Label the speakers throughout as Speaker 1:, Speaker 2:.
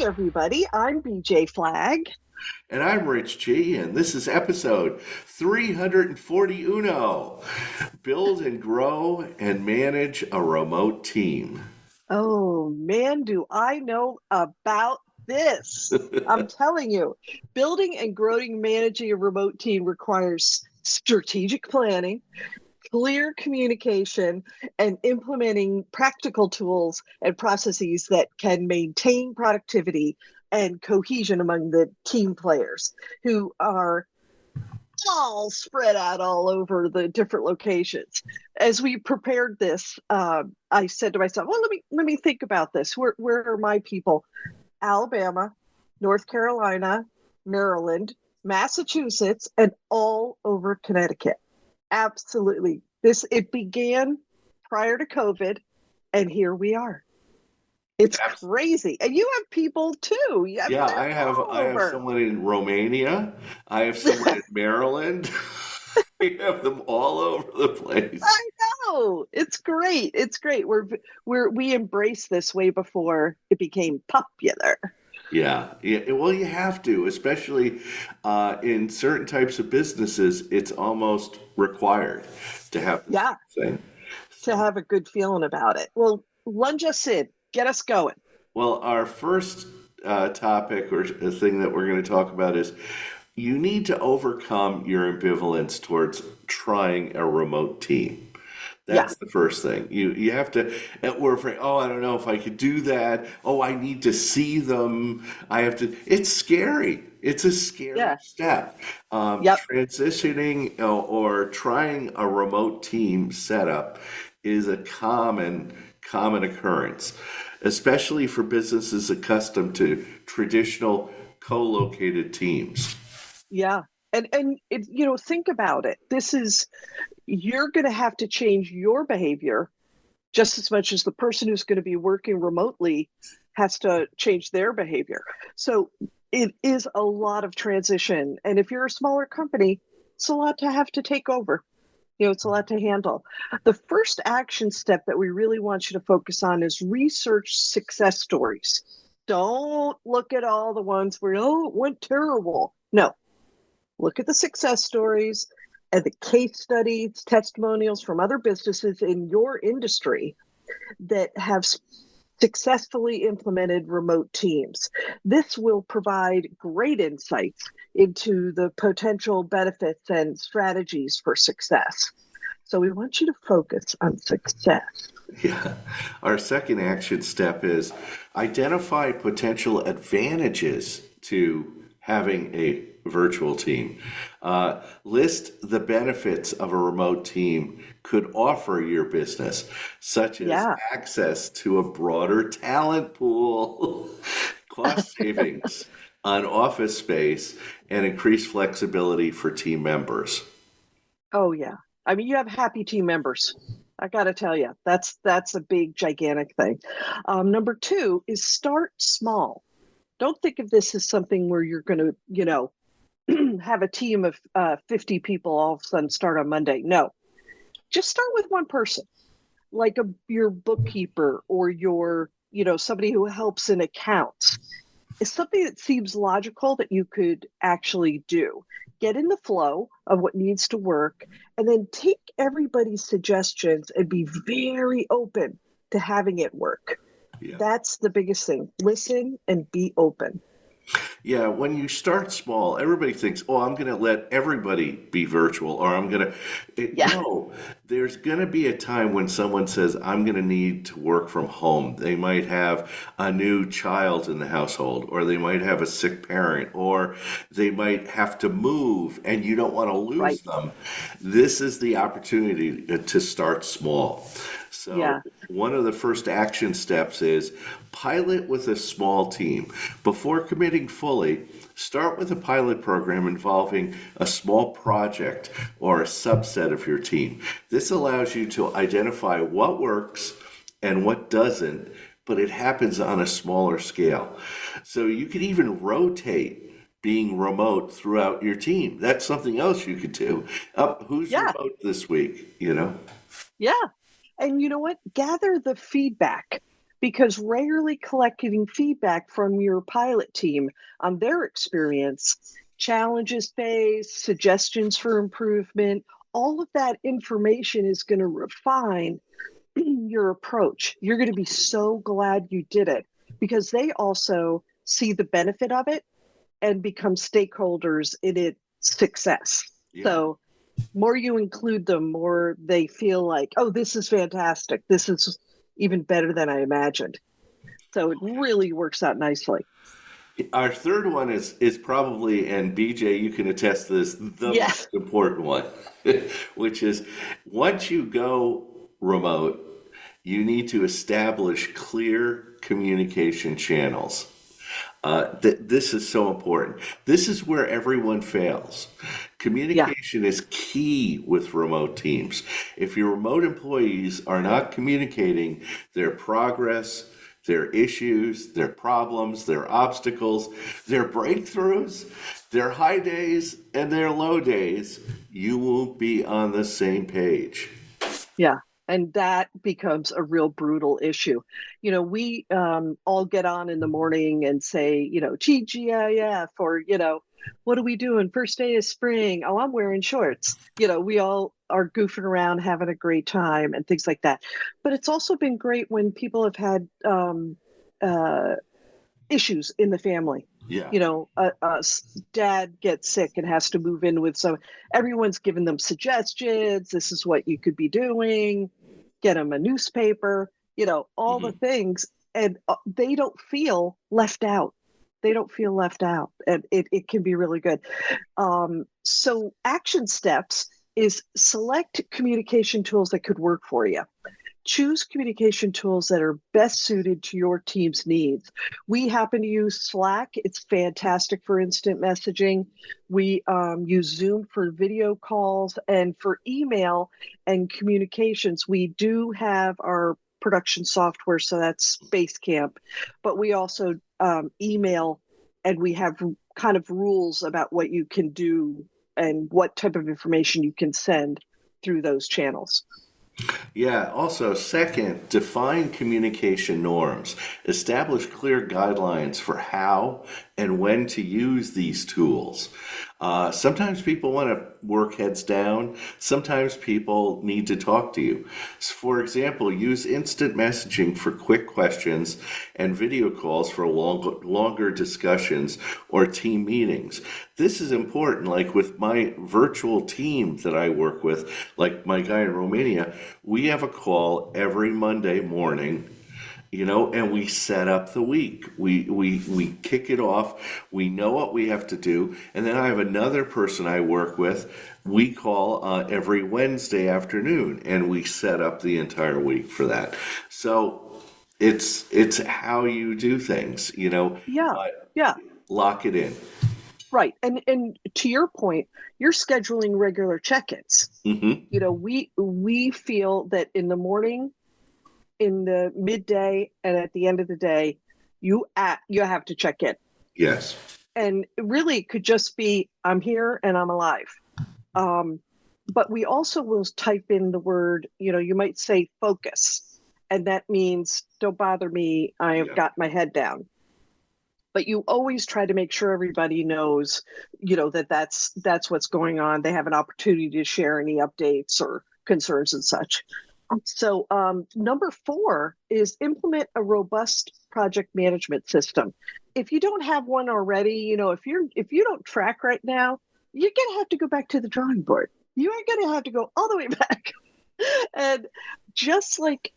Speaker 1: everybody. I'm BJ Flag.
Speaker 2: And I'm Rich G, and this is episode 340 Uno. Build and grow and manage a remote team.
Speaker 1: Oh man, do I know about this. I'm telling you, building and growing managing a remote team requires strategic planning, clear communication, and implementing practical tools and processes that can maintain productivity and cohesion among the team players who are all spread out all over the different locations. As we prepared this, I said to myself, "Well, let me think about this. Where are my people? Alabama, North Carolina, Maryland, Massachusetts, and all over Connecticut. Absolutely. It began prior to COVID, and here we are. It's crazy. And you have people too.
Speaker 2: Yeah,
Speaker 1: They're all
Speaker 2: I have
Speaker 1: over.
Speaker 2: someone in Romania. I have someone in Maryland. We have them all over the place.
Speaker 1: I know. It's great. It's great. We embraced this way before it became popular.
Speaker 2: Yeah, yeah. Well, you have to, especially in certain types of businesses. It's almost required to have this
Speaker 1: Yeah,
Speaker 2: thing.
Speaker 1: to
Speaker 2: So.
Speaker 1: have a good feeling about it. Well, lunge us in. Get us going.
Speaker 2: Well, our first topic or a thing that we're going to talk about is you need to overcome your ambivalence towards trying a remote team.
Speaker 1: Yeah,
Speaker 2: That's the first thing. You have to. We're afraid. Oh, I don't know if I could do that. Oh, I need to see them. I have to. It's scary. It's a scary
Speaker 1: yeah.
Speaker 2: step.
Speaker 1: Yep.
Speaker 2: Transitioning or trying a remote team setup is a common occurrence, especially for businesses accustomed to traditional co-located teams.
Speaker 1: Yeah. And think about it. You're going to have to change your behavior just as much as the person who's going to be working remotely has to change their behavior. So it is a lot of transition. And if you're a smaller company, it's a lot to have to take over. It's a lot to handle. The first action step that we really want you to focus on is research success stories. Don't look at all the ones where, oh, it went terrible. No, look at the success stories and the case studies, testimonials from other businesses in your industry that have successfully implemented remote teams. This will provide great insights into the potential benefits and strategies for success. So we want you to focus on success.
Speaker 2: Yeah. Our second action step is identify potential advantages to having a virtual team. List the benefits of a remote team could offer your business, such as
Speaker 1: Yeah.
Speaker 2: access to a broader talent pool, cost savings on office space, and increased flexibility for team members.
Speaker 1: Oh, yeah. I mean, you have happy team members. I got to tell you, that's a big, gigantic thing. Number two is start small. Don't think of this as something where you're going to, have a team of 50 people all of a sudden start on Monday. No, just start with one person, like your bookkeeper or somebody who helps in accounts. It's something that seems logical that you could actually do. Get in the flow of what needs to work, and then take everybody's suggestions and be very open to having it work.
Speaker 2: Yeah.
Speaker 1: That's the biggest thing. Listen and be open.
Speaker 2: Yeah, when you start small, everybody thinks, "Oh, I'm going to let everybody be virtual," or "I'm going to."
Speaker 1: Yeah,
Speaker 2: No, there's going to be a time when someone says, "I'm going to need to work from home." They might have a new child in the household, or they might have a sick parent, or they might have to move, and you don't want to lose
Speaker 1: right.
Speaker 2: them. This is the opportunity to start small. So,
Speaker 1: Yeah,
Speaker 2: one of the first action steps is pilot with a small team. Before committing fully, start with a pilot program involving a small project or a subset of your team. This allows you to identify what works and what doesn't, but it happens on a smaller scale. So, you could even rotate being remote throughout your team. That's something else you could do. Who's
Speaker 1: yeah,
Speaker 2: remote this week?
Speaker 1: yeah. And you know what? Gather the feedback. because rarely collecting feedback from your pilot team on their experience, challenges faced, suggestions for improvement, all of that information is going to refine your approach. You're going to be so glad you did it because they also see the benefit of it and become stakeholders in its success.
Speaker 2: Yeah.
Speaker 1: So, more you include them, more they feel like, oh, this is fantastic. This is even better than I imagined. So it really works out nicely.
Speaker 2: Our third one is probably, and BJ, you can attest to this, the
Speaker 1: Yes.
Speaker 2: most important one, which is once you go remote, you need to establish clear communication channels. This is so important. This is where everyone fails.
Speaker 1: Yeah.
Speaker 2: Communication is key with remote teams. If your remote employees are not communicating their progress, their issues, their problems, their obstacles, their breakthroughs, their high days, and their low days, you won't be on the same page.
Speaker 1: Yeah. And that becomes a real brutal issue. We all get on in the morning and say, TGIF, or, what are we doing? First day of spring. Oh, I'm wearing shorts. We all are goofing around, having a great time and things like that. But it's also been great when people have had uh, issues in the family.
Speaker 2: Yeah.
Speaker 1: Dad gets sick and has to move in with everyone's given them suggestions. This is what you could be doing. Get them a newspaper, all the
Speaker 2: Mhm.
Speaker 1: things. And they don't feel left out. They don't feel left out. And it can be really good. So action steps is select communication tools that could work for you. Choose communication tools that are best suited to your team's needs. We happen to use Slack. It's fantastic for instant messaging. We use Zoom for video calls, and for email and communications, we do have our production software, so that's Basecamp, but we also email, and we have kind of rules about what you can do and what type of information you can send through those channels.
Speaker 2: Yeah, also, second, define communication norms. Establish clear guidelines for how and when to use these tools. Sometimes people want to work heads down. Sometimes people need to talk to you. For example, use instant messaging for quick questions and video calls for longer discussions or team meetings. This is important, like with my virtual team that I work with, like my guy in Romania, we have a call every Monday morning, and we set up the week. We kick it off. We know what we have to do, and then I have another person I work with. We call every Wednesday afternoon, and we set up the entire week for that. So it's how you do things,
Speaker 1: Yeah,
Speaker 2: but
Speaker 1: yeah.
Speaker 2: lock it in.
Speaker 1: Right. And to your point, you're scheduling regular check-ins.
Speaker 2: Hmm.
Speaker 1: We feel that in the morning, in the midday, and at the end of the day, you have to check in.
Speaker 2: Yes.
Speaker 1: And really it could just be, I'm here and I'm alive. But we also will type in the word, you might say focus. And that means don't bother me. I have
Speaker 2: Yeah.
Speaker 1: got my head down. But you always try to make sure everybody knows, that's what's going on. They have an opportunity to share any updates or concerns and such. So number 4 is implement a robust project management system. If you don't have one already, if you don't track right now, you're gonna have to go back to the drawing board. You are gonna have to go all the way back. And just like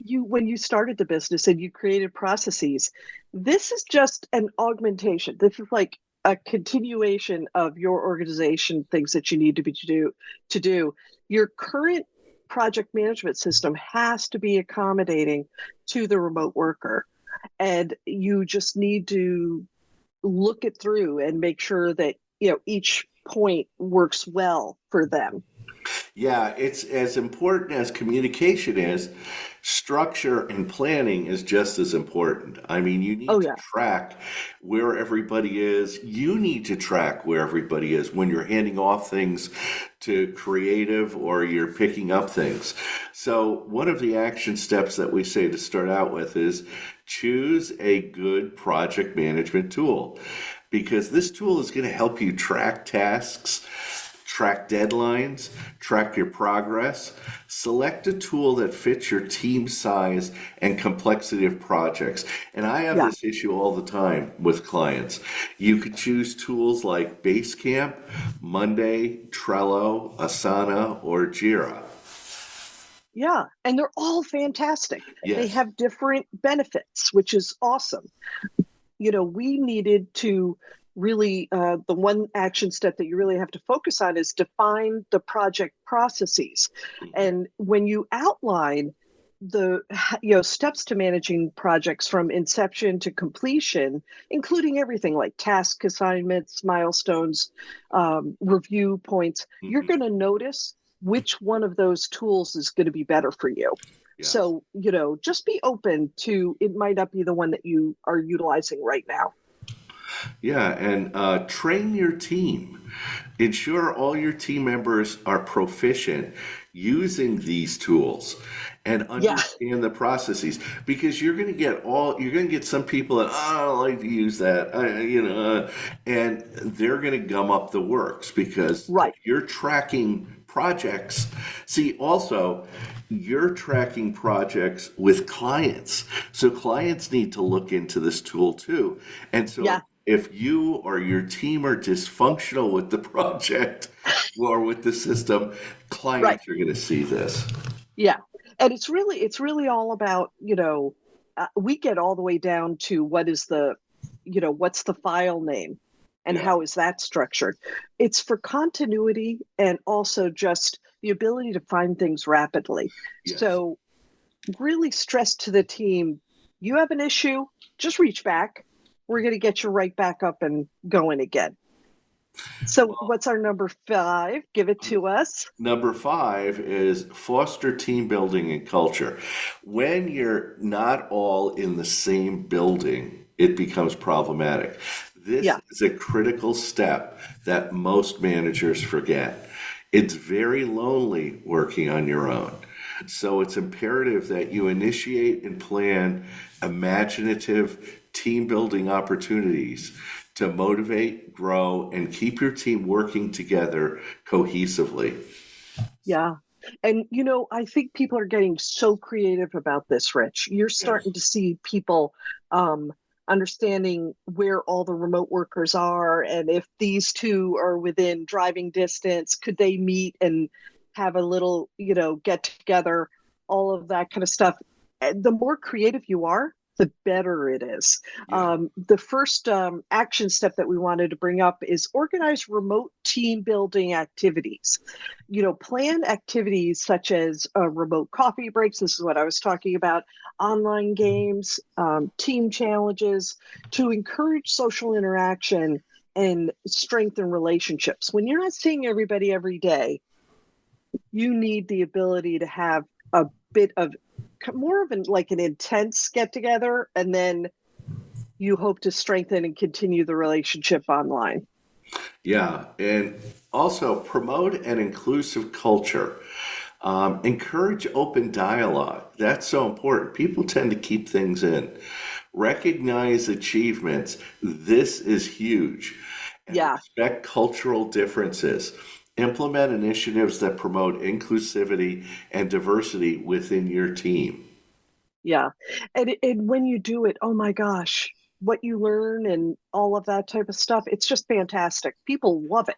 Speaker 1: when you started the business and you created processes, this is just an augmentation. This is like a continuation of your organization, things that you need to do. Your current project management system has to be accommodating to the remote worker, and you just need to look it through and make sure that each point works well for them.
Speaker 2: Yeah, it's as important as communication is. Structure and planning is just as important. I mean, you
Speaker 1: Oh
Speaker 2: need to
Speaker 1: yeah,
Speaker 2: track where everybody is. You need to track where everybody is when you're handing off things to creative or you're picking up things. So, one of the action steps that we say to start out with is choose a good project management tool because this tool is going to help you track tasks, track deadlines, track your progress. Select a tool that fits your team size and complexity of projects. And I have
Speaker 1: yeah,
Speaker 2: this issue all the time with clients. You could choose tools like Basecamp, Monday, Trello, Asana, or Jira.
Speaker 1: yeah. And they're all fantastic. They
Speaker 2: Yes.
Speaker 1: have different benefits, which is awesome. We needed to really, the one action step that you really have to focus on is define the project processes.
Speaker 2: Mhm.
Speaker 1: And when you outline the steps to managing projects from inception to completion, including everything like task assignments, milestones, review points, you're
Speaker 2: Mhm.
Speaker 1: going to notice which one of those tools is going to be better for you.
Speaker 2: Yes.
Speaker 1: So, just be open to it might not be the one that you are utilizing right now.
Speaker 2: Yeah, and train your team. Ensure all your team members are proficient using these tools and
Speaker 1: Yeah,
Speaker 2: understand the processes because you're going to get some people that, oh, I don't like to use that, and they're going to gum up the works because if
Speaker 1: right.
Speaker 2: you're tracking projects, see, also, you're tracking projects with clients. So clients need to look into this tool too. And so
Speaker 1: Yeah,
Speaker 2: if you or your team are dysfunctional with the project or with the system,
Speaker 1: right.
Speaker 2: clients are going to see this.
Speaker 1: Yeah. And it's really all about, we get all the way down to what's the file name and
Speaker 2: Yeah.
Speaker 1: how is that structured. It's for continuity and also just the ability to find things rapidly.
Speaker 2: Yes.
Speaker 1: So really stress to the team, you have an issue, just reach back. We're going to get you right back up and going again. So
Speaker 2: Well,
Speaker 1: what's our number 5? Give it to us.
Speaker 2: number five is foster team building and culture. When you're not all in the same building, it becomes problematic. This
Speaker 1: Yeah.
Speaker 2: is a critical step that most managers forget. It's very lonely working on your own. So it's imperative that you initiate and plan imaginative team building opportunities to motivate, grow, and keep your team working together cohesively.
Speaker 1: Yeah. And I think people are getting so creative about this, Rich. You're
Speaker 2: Yes.
Speaker 1: starting to see people understanding where all the remote workers are, and if these two are within driving distance, could they meet and have a little, get together, all of that kind of stuff. And the more creative you are, the better it is.
Speaker 2: Yeah.
Speaker 1: The first action step that we wanted to bring up is organize remote team building activities. Plan activities such as remote coffee breaks. This is what I was talking about, online games, team challenges to encourage social interaction and strengthen relationships. When you're not seeing everybody every day, you need the ability to have a bit of more of an intense get together, and then you hope to strengthen and continue the relationship online.
Speaker 2: Yeah. And also promote an inclusive culture. Encourage open dialogue. That's so important. People tend to keep things in. Recognize achievements. This is huge. And
Speaker 1: Yeah.
Speaker 2: respect cultural differences. Implement initiatives that promote inclusivity and diversity within your team.
Speaker 1: Yeah. And when you do it, oh my gosh, what you learn and all of that type of stuff, it's just fantastic. People love it.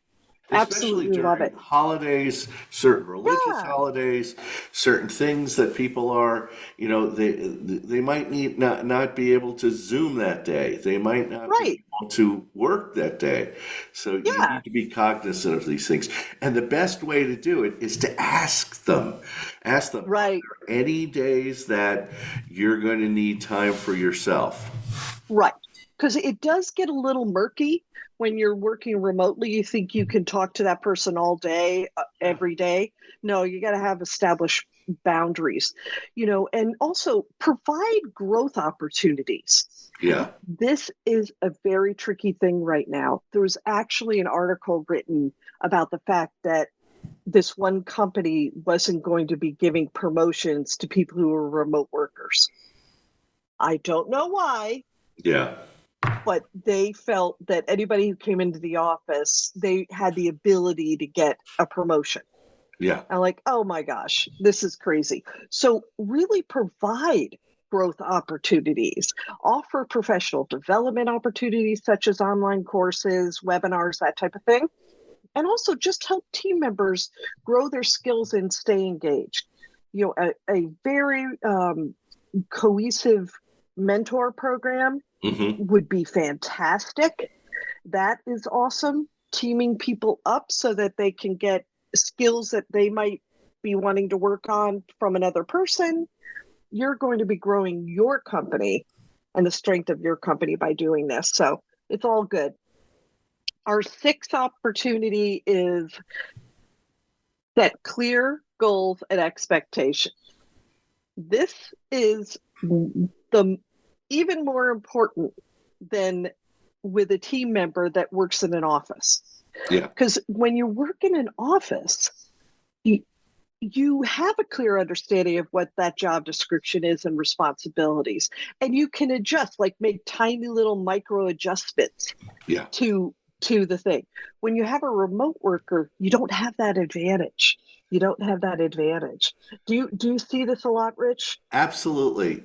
Speaker 2: Especially
Speaker 1: Absolutely love
Speaker 2: during
Speaker 1: it.
Speaker 2: holidays, certain religious
Speaker 1: Yeah.
Speaker 2: holidays, certain things that people are, they might need not be able to Zoom that day. They might not be
Speaker 1: Right.
Speaker 2: able to work that day. So you
Speaker 1: Yeah.
Speaker 2: need to be cognizant of these things. And the best way to do it is to ask them. Ask them, are
Speaker 1: Right.
Speaker 2: there any days that you're going to need time for yourself?
Speaker 1: Right. because it does get a little murky when you're working remotely. You think you can talk to that person all day,
Speaker 2: Yeah.
Speaker 1: every day. No, you got to have established boundaries, and also provide growth opportunities.
Speaker 2: Yeah.
Speaker 1: This is a very tricky thing right now. There was actually an article written about the fact that this one company wasn't going to be giving promotions to people who were remote workers. I don't know why,
Speaker 2: Yeah.
Speaker 1: but they felt that anybody who came into the office, they had the ability to get a promotion.
Speaker 2: Yeah.
Speaker 1: I'm like, oh my gosh, this is crazy. So really provide growth opportunities, offer professional development opportunities such as online courses, webinars, that type of thing. And also just help team members grow their skills and stay engaged. A very cohesive mentor program
Speaker 2: Mm-hmm.
Speaker 1: would be fantastic. That is awesome. Teaming people up so that they can get skills that they might be wanting to work on from another person. You're going to be growing your company and the strength of your company by doing this. So it's all good. Our sixth opportunity is set clear goals and expectations. This is the even more important than with a team member that works in an office.
Speaker 2: Yeah.
Speaker 1: Because when you work in an office, you have a clear understanding of what that job description is and responsibilities. And you can adjust, like make tiny little micro adjustments
Speaker 2: Yeah.
Speaker 1: to the thing. When you have a remote worker, you don't have that advantage. You don't have that advantage. Do you see this a lot, Rich?
Speaker 2: Absolutely.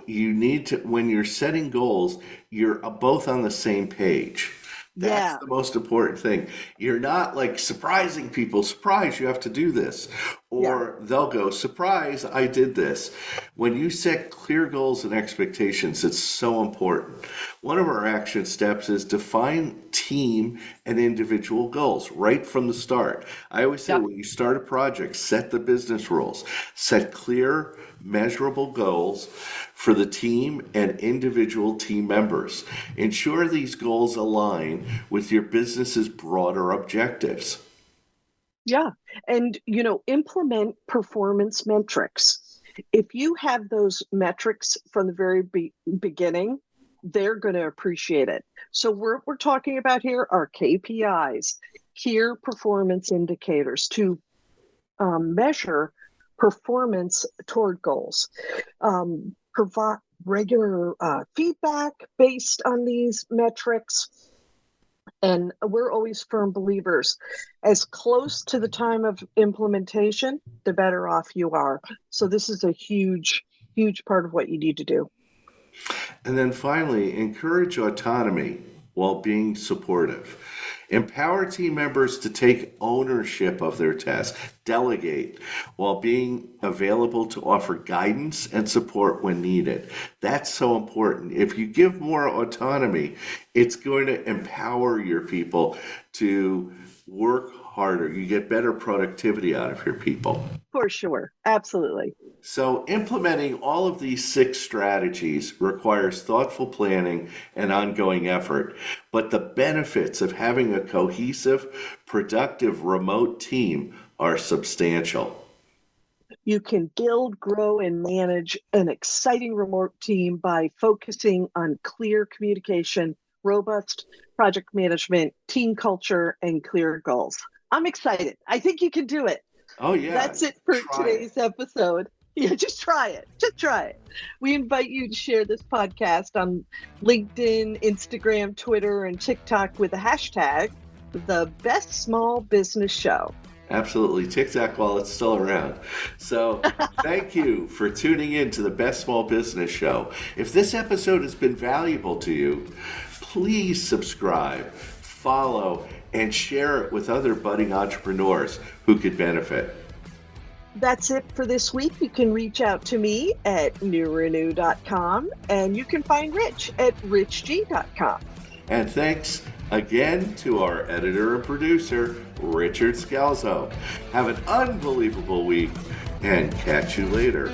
Speaker 2: You need to, when you're setting goals, you're both on the same page. That's
Speaker 1: Yeah,
Speaker 2: the most important thing. You're not like surprising people, surprise, you have to do this.
Speaker 1: yeah,
Speaker 2: Or they'll go, surprise, I did this. When you set clear goals and expectations, it's so important. One of our action steps is define team and individual goals right from the start. I always say
Speaker 1: yep,
Speaker 2: when you start a project, set the business rules, set clear, measurable goals for the team and individual team members. Ensure these goals align with your business's broader objectives.
Speaker 1: yeah. And implement performance metrics. If you have those metrics from the very beginning, they're going to appreciate it. So we're talking about here are KPIs, key performance indicators to measure performance toward goals. Provide regular feedback based on these metrics. And we're always firm believers. As close to the time of implementation, the better off you are. So this is a huge, huge part of what you need to do.
Speaker 2: And then finally, encourage autonomy while being supportive. Empower team members to take ownership of their tasks, delegate, while being available to offer guidance and support when needed. That's so important. If you give more autonomy, it's going to empower your people to work harder. You get better productivity out of your people.
Speaker 1: For sure. Absolutely.
Speaker 2: So, implementing all of these six strategies requires thoughtful planning and ongoing effort. But the benefits of having a cohesive, productive remote team are substantial.
Speaker 1: You can build, grow, and manage an exciting remote team by focusing on clear communication, robust project management, team culture, and clear goals. I'm excited. I think you can do it.
Speaker 2: Oh, yeah,
Speaker 1: That's it for
Speaker 2: try it.
Speaker 1: today's episode. Yeah, just try it. Just try it. We invite you to share this podcast on LinkedIn, Instagram, Twitter, and TikTok with the hashtag the best small business show.
Speaker 2: Absolutely. TikTok while it's still around. So, thank you for tuning in to the Best Small Business Show. If this episode has been valuable to you, please subscribe, follow, and share it with other budding entrepreneurs who could benefit.
Speaker 1: That's it for this week. You can reach out to me at newrenew.com and you can find Rich at richg.com.
Speaker 2: And thanks again to our editor and producer, Richard Scalzo. Have an unbelievable week and catch you later.